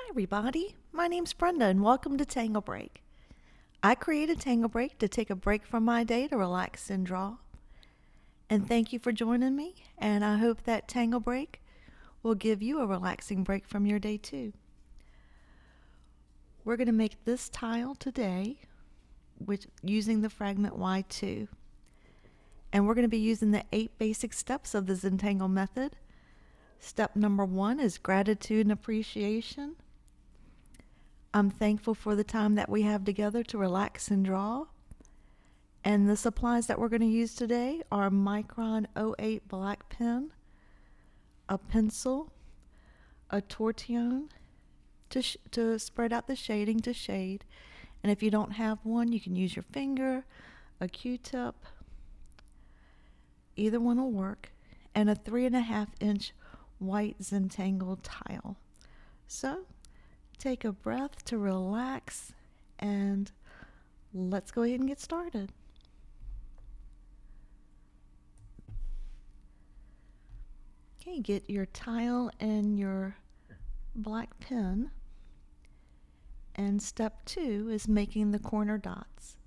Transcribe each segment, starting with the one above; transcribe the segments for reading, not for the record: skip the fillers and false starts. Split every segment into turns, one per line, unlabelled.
Hi everybody, my name's Brenda and welcome to TangleBreak. I created TangleBreak to take a break from my day to relax and draw. And thank you for joining me, and I hope that TangleBreak will give you a relaxing break from your day too. We're going to make this tile today using the Fragment Y2. And we're going to be using the 8 basic steps of the Zentangle Method. Step number 1 is gratitude and appreciation. I'm thankful for the time that we have together to relax and draw. And the supplies that we're going to use today are a Micron 08 black pen, a pencil, a Tortillon to spread out the shading to shade. And if you don't have one, you can use your finger, a Q-tip. Either one will work. And a 3.5-inch white Zentangle tile. So, take a breath to relax and let's go ahead and get started. Okay, get your tile and your black pen. And step 2 is making the corner dots.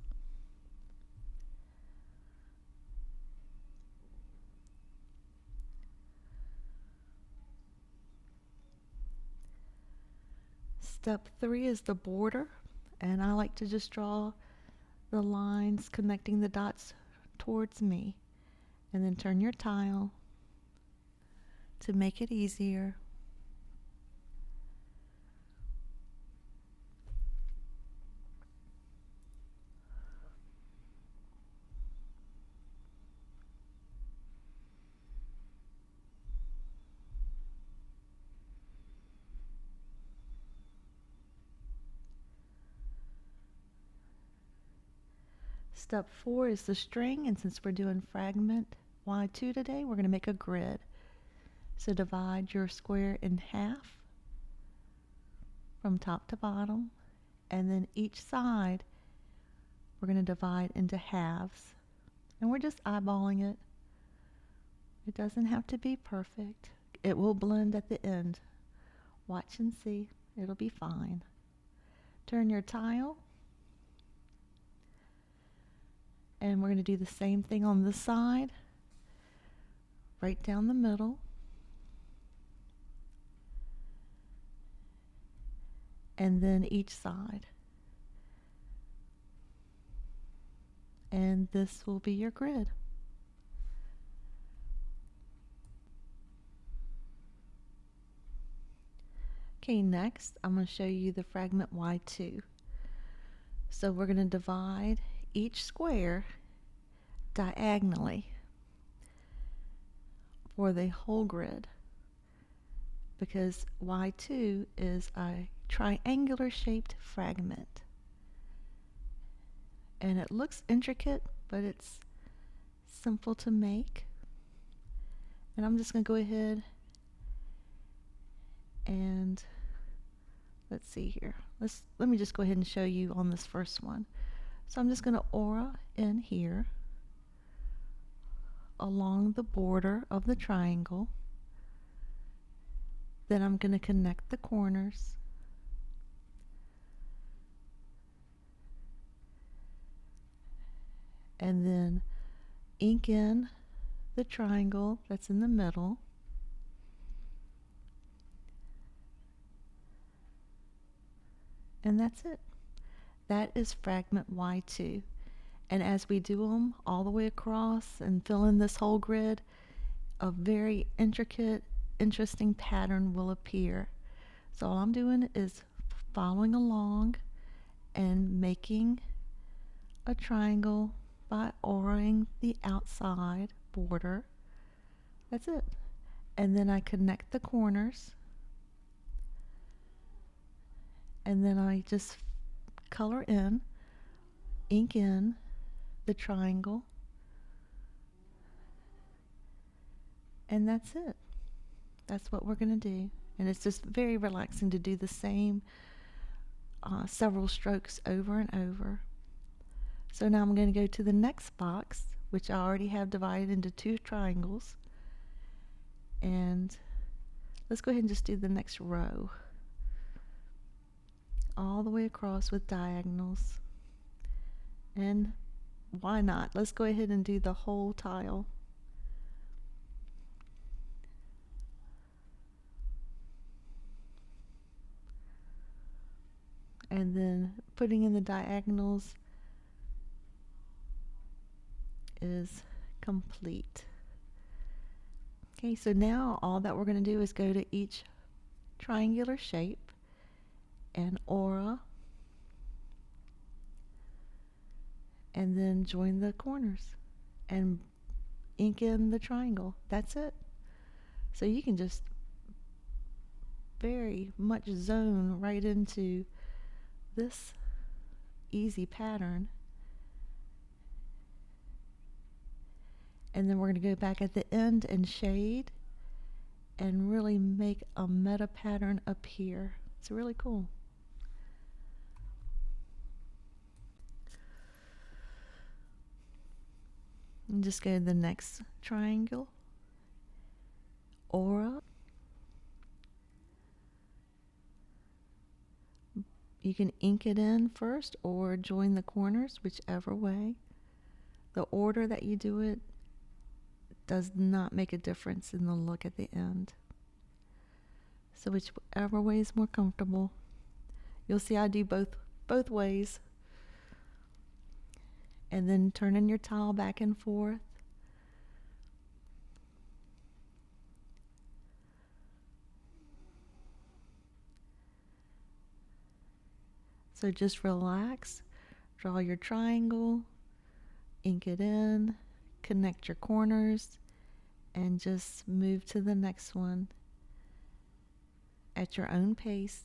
Step 3 is the border, and I like to just draw the lines connecting the dots towards me. And then turn your tile to make it easier. Step 4 is the string, and since we're doing Fragment Y2 today, we're going to make a grid. So divide your square in half from top to bottom, and then each side we're going to divide into halves. And we're just eyeballing it. It doesn't have to be perfect. It will blend at the end. Watch and see. It'll be fine. Turn your tile. And we're going to do the same thing on this side. Right down the middle. And then each side. And this will be your grid. Okay, next I'm going to show you the Fragment Y2. So we're going to divide each square diagonally for the whole grid, because Y2 is a triangular shaped fragment. And it looks intricate, but it's simple to make. And I'm just going to go ahead and let's see here. Let me just go ahead and show you on this first one. So I'm just going to aura in here along the border of the triangle. Then I'm going to connect the corners. And then ink in the triangle that's in the middle. And that's it. That is Fragment Y2. And as we do them all the way across and fill in this whole grid, a very intricate, interesting pattern will appear. So all I'm doing is following along and making a triangle by auraing the outside border. That's it. And then I connect the corners. And then I just color in, ink in the triangle. And that's it. That's what we're going to do. And it's just very relaxing to do the same several strokes over and over. So now I'm going to go to the next box, which I already have divided into 2 triangles. And let's go ahead and just do the next row. all the way across with diagonals. And why not? Let's go ahead and do the whole tile. And then putting in the diagonals is complete. Okay, so now all that we're going to do is go to each triangular shape and aura, and then join the corners and ink in the triangle. That's it. So you can just very much zone right into this easy pattern. And then we're going to go back at the end and shade and really make a meta pattern appear. It's really cool. And just go to the next triangle, aura. You can ink it in first or join the corners, whichever way. The order that you do it does not make a difference in the look at the end. So whichever way is more comfortable. You'll see I do both ways. And then turning your tile back and forth. So just relax, draw your triangle, ink it in, connect your corners, and just move to the next one at your own pace.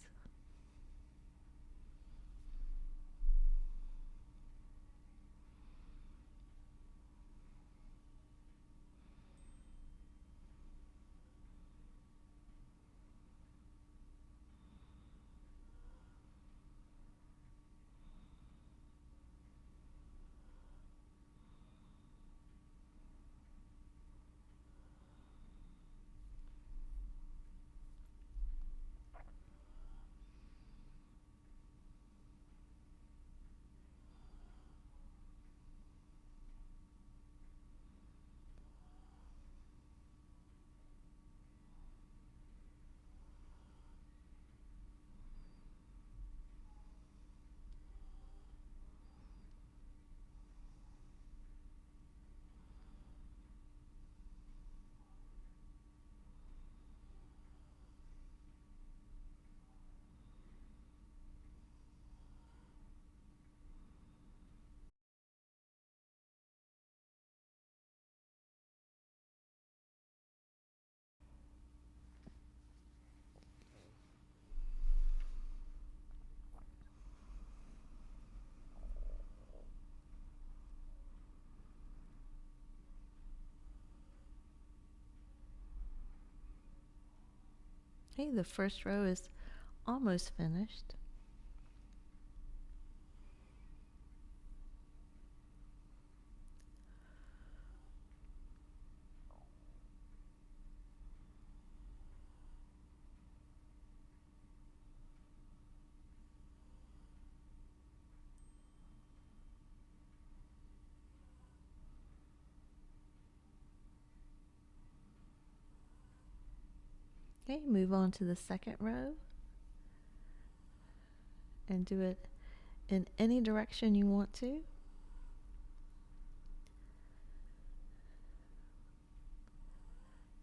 Okay, the first row is almost finished. Okay, move on to the second row and do it in any direction you want to.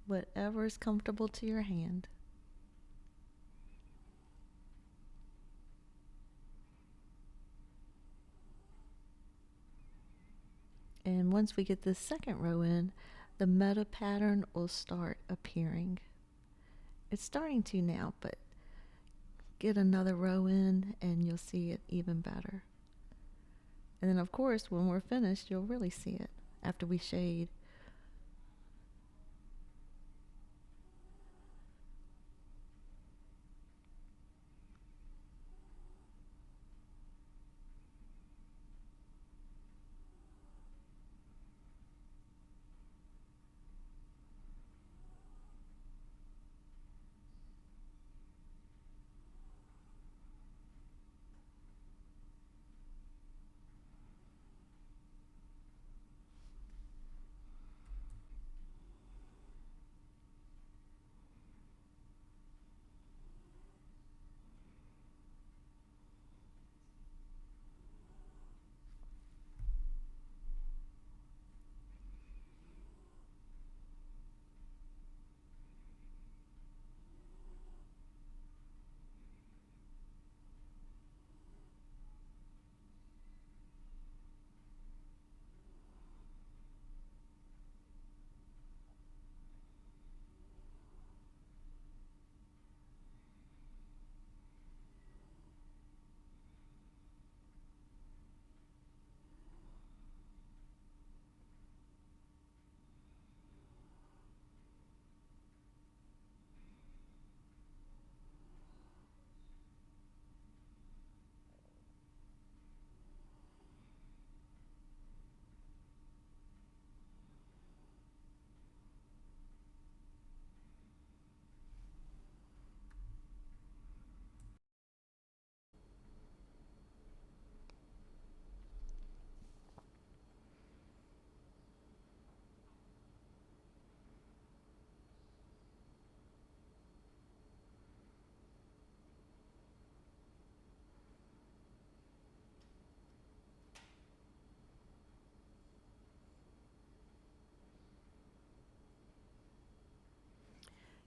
Whatever is comfortable to your hand. And once we get the second row in, the meta pattern will start appearing. It's starting to now, but get another row in and you'll see it even better. And then of course, when we're finished, you'll really see it after we shade.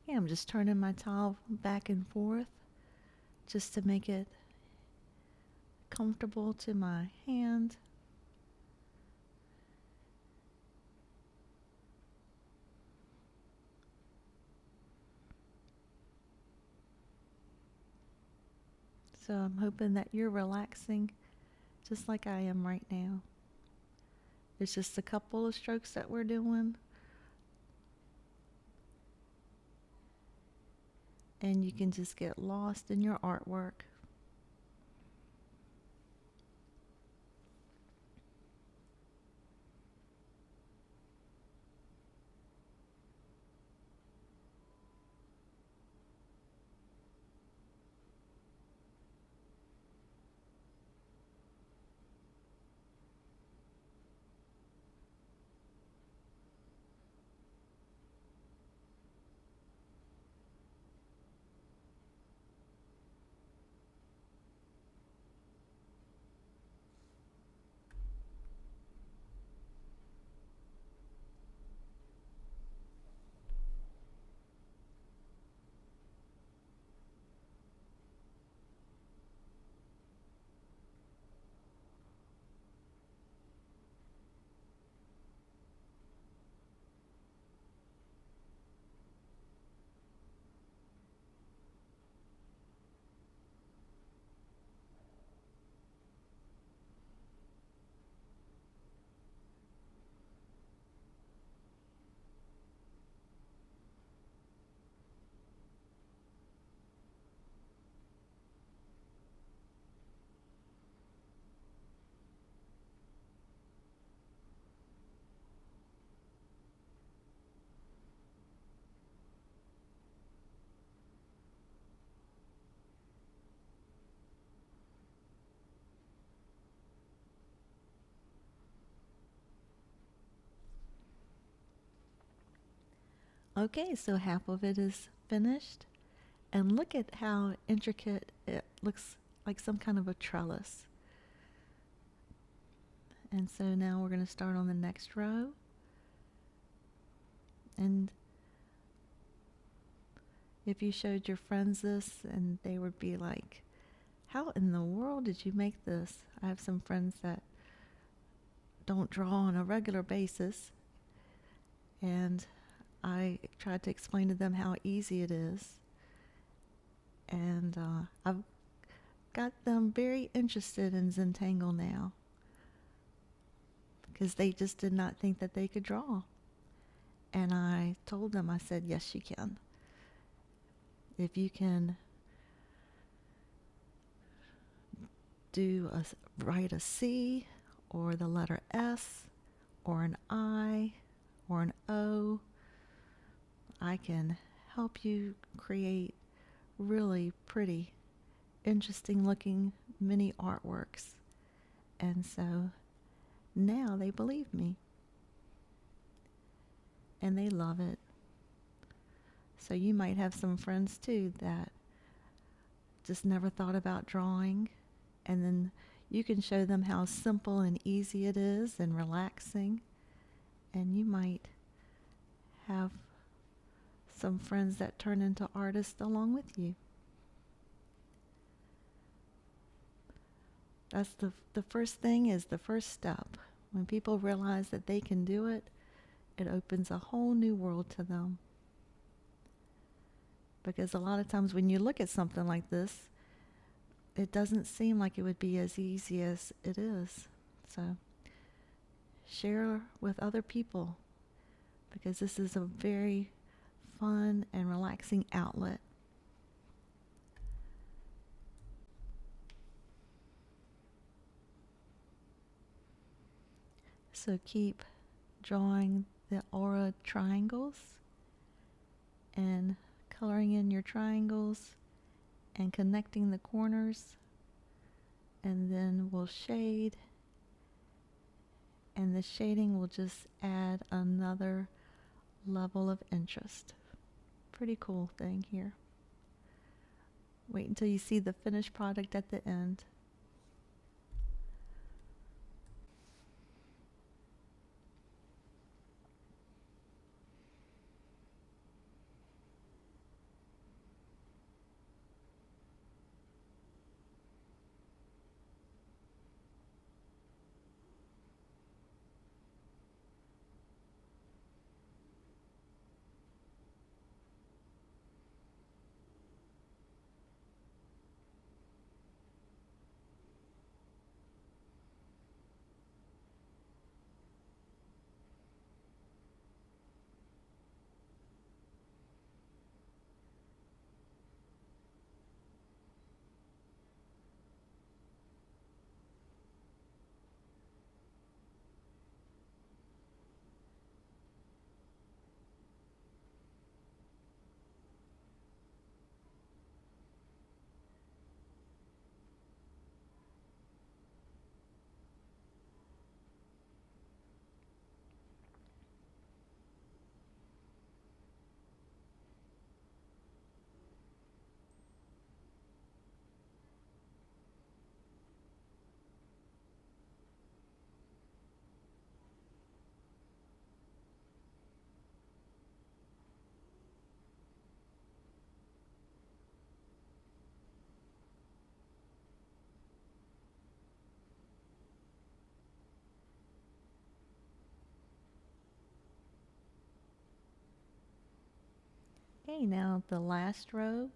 Yeah, I'm just turning my towel back and forth just to make it comfortable to my hand. So I'm hoping that you're relaxing just like I am right now. It's just a couple of strokes that we're doing. And you can just get lost in your artwork. Okay, so half of it is finished. And look at how intricate it looks, like some kind of a trellis. And so now we're going to start on the next row. And if you showed your friends this, and they would be like, how in the world did you make this? I have some friends that don't draw on a regular basis. And I tried to explain to them how easy it is. And I've got them very interested in Zentangle now, because they just did not think that they could draw. And I told them, I said, yes, you can. If you can write a C, or the letter S, or an I, or an O, I can help you create really pretty, interesting looking mini artworks. And so now they believe me. And they love it. So you might have some friends too that just never thought about drawing, and then you can show them how simple and easy it is and relaxing, and you might have some friends that turn into artists along with you. That's the first thing, is the first step. When people realize that they can do it, it opens a whole new world to them. Because a lot of times when you look at something like this, it doesn't seem like it would be as easy as it is. So share with other people, because this is a very fun and relaxing outlet. So keep drawing the aura triangles and coloring in your triangles and connecting the corners, and then we'll shade, and the shading will just add another level of interest. Pretty cool thing here. Wait until you see the finished product at the end. Okay, now the last row.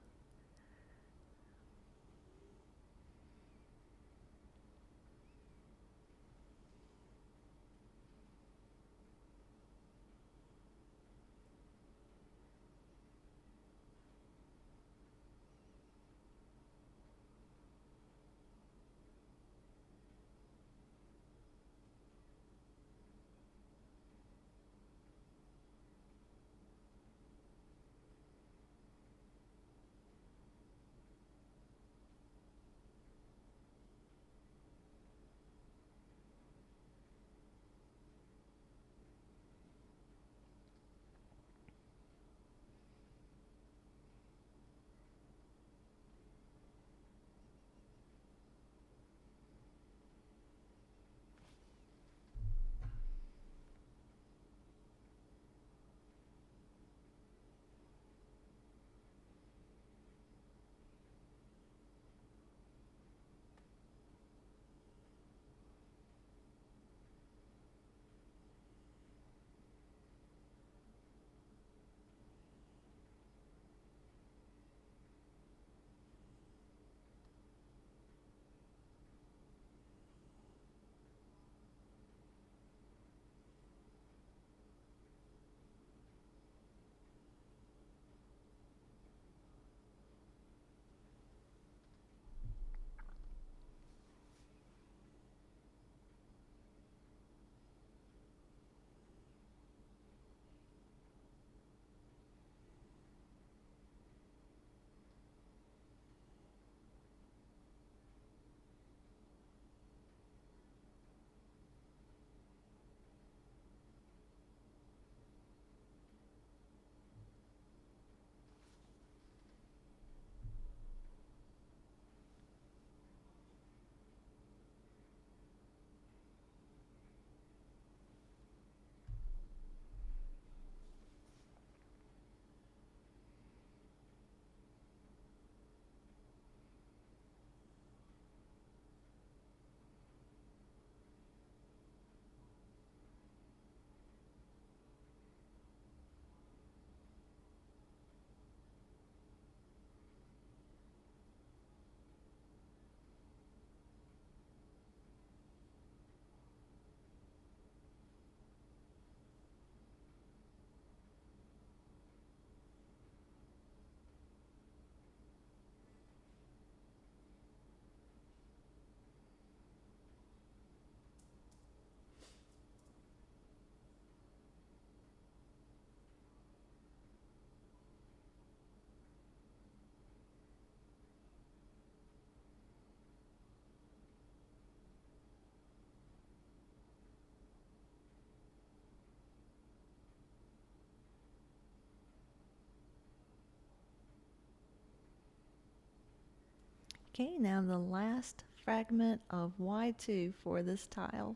Okay, now the last fragment of Y2 for this tile.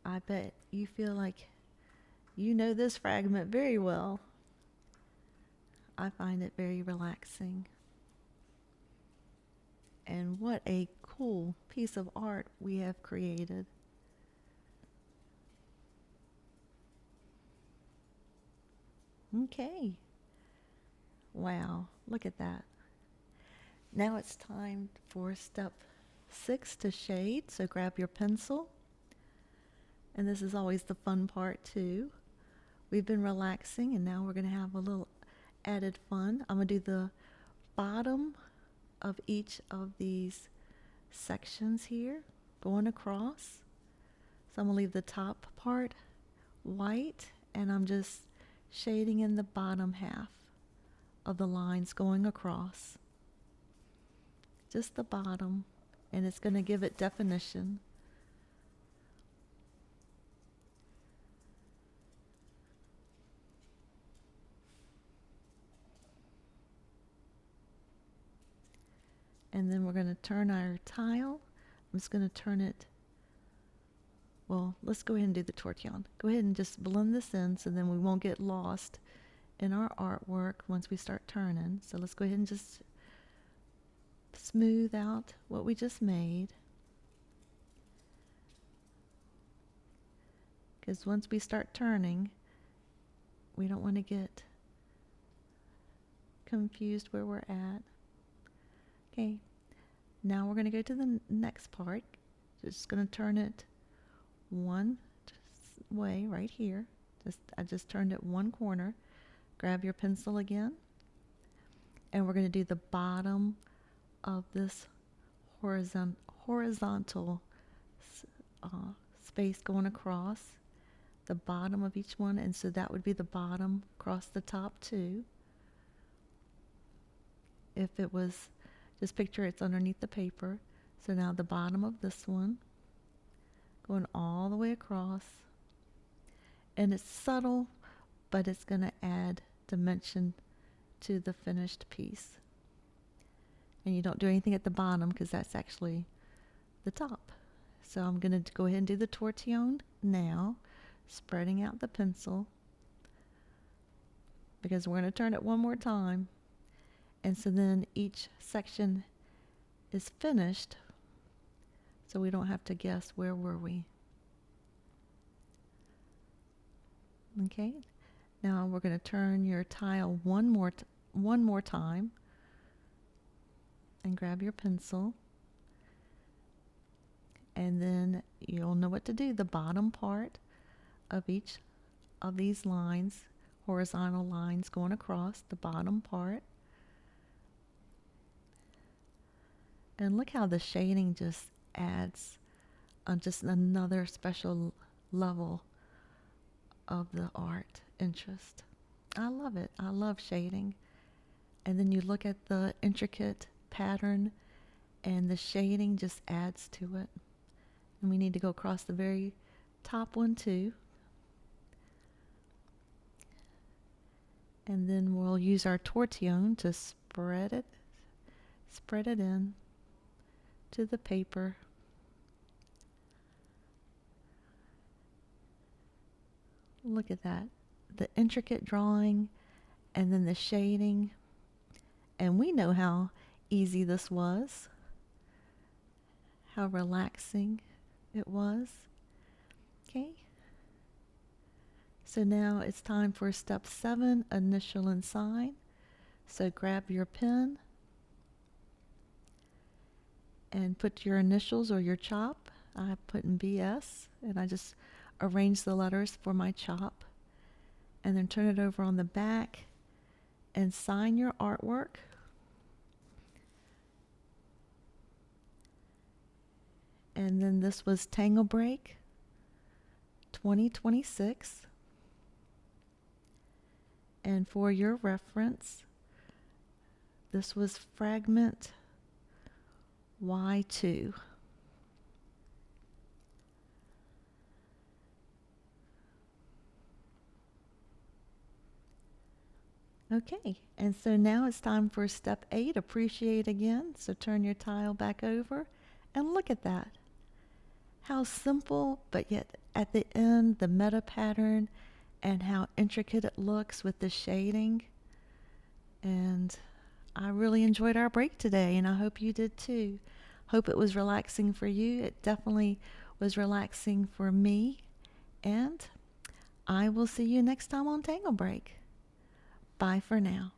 I bet you feel like you know this fragment very well. I find it very relaxing. And what a cool piece of art we have created. Okay. Wow, look at that. Now it's time for step 6 to shade. So grab your pencil. And this is always the fun part too. We've been relaxing and now we're going to have a little added fun. I'm going to do the bottom of each of these sections here, going across. So I'm going to leave the top part white and I'm just shading in the bottom half of the lines going across. Just the bottom, and it's going to give it definition. And then we're going to turn our tile. I'm just going to turn it, well, let's go ahead and do the tortillon. Go ahead and just blend this in so then we won't get lost in our artwork once we start turning. So let's go ahead and just smooth out what we just made. Because once we start turning, we don't want to get confused where we're at. Okay, now we're going to go to the next part. Just going to turn it one way right here. I just turned it one corner. Grab your pencil again, and we're going to do the bottom of this horizontal space going across the bottom of each one, and so that would be the bottom across the top too. If it was, just picture it's underneath the paper. So now the bottom of this one, going all the way across, and it's subtle, but it's going to add dimension to the finished piece. And you don't do anything at the bottom because that's actually the top. So I'm going to go ahead and do the tortillon now, spreading out the pencil, because we're going to turn it one more time. And so then each section is finished, so we don't have to guess where were we. Okay, now we're going to turn your tile one more time and grab your pencil, and then you'll know what to do. The bottom part of each of these lines, horizontal lines going across the bottom part. And look how the shading just adds just another special level of the art interest. I love it. I love shading. And then you look at the intricate pattern, and the shading just adds to it. And we need to go across the very top one too. And then we'll use our tortillon to spread it in to the paper. Look at that, the intricate drawing and then the shading. And we know how easy this was, how relaxing it was. Okay, so now it's time for step 7, initial and sign. So grab your pen and put your initials or your chop. I put in BS, and I just arrange the letters for my chop, and then turn it over on the back and sign your artwork. And then this was TangleBreak 2026. And for your reference, this was Fragment Y2. Okay, and so now it's time for step 8, appreciate again. So turn your tile back over and look at that. How simple, but yet at the end, the meta pattern and how intricate it looks with the shading. And I really enjoyed our break today, and I hope you did too. Hope it was relaxing for you. It definitely was relaxing for me. And I will see you next time on TangleBreak. Bye for now.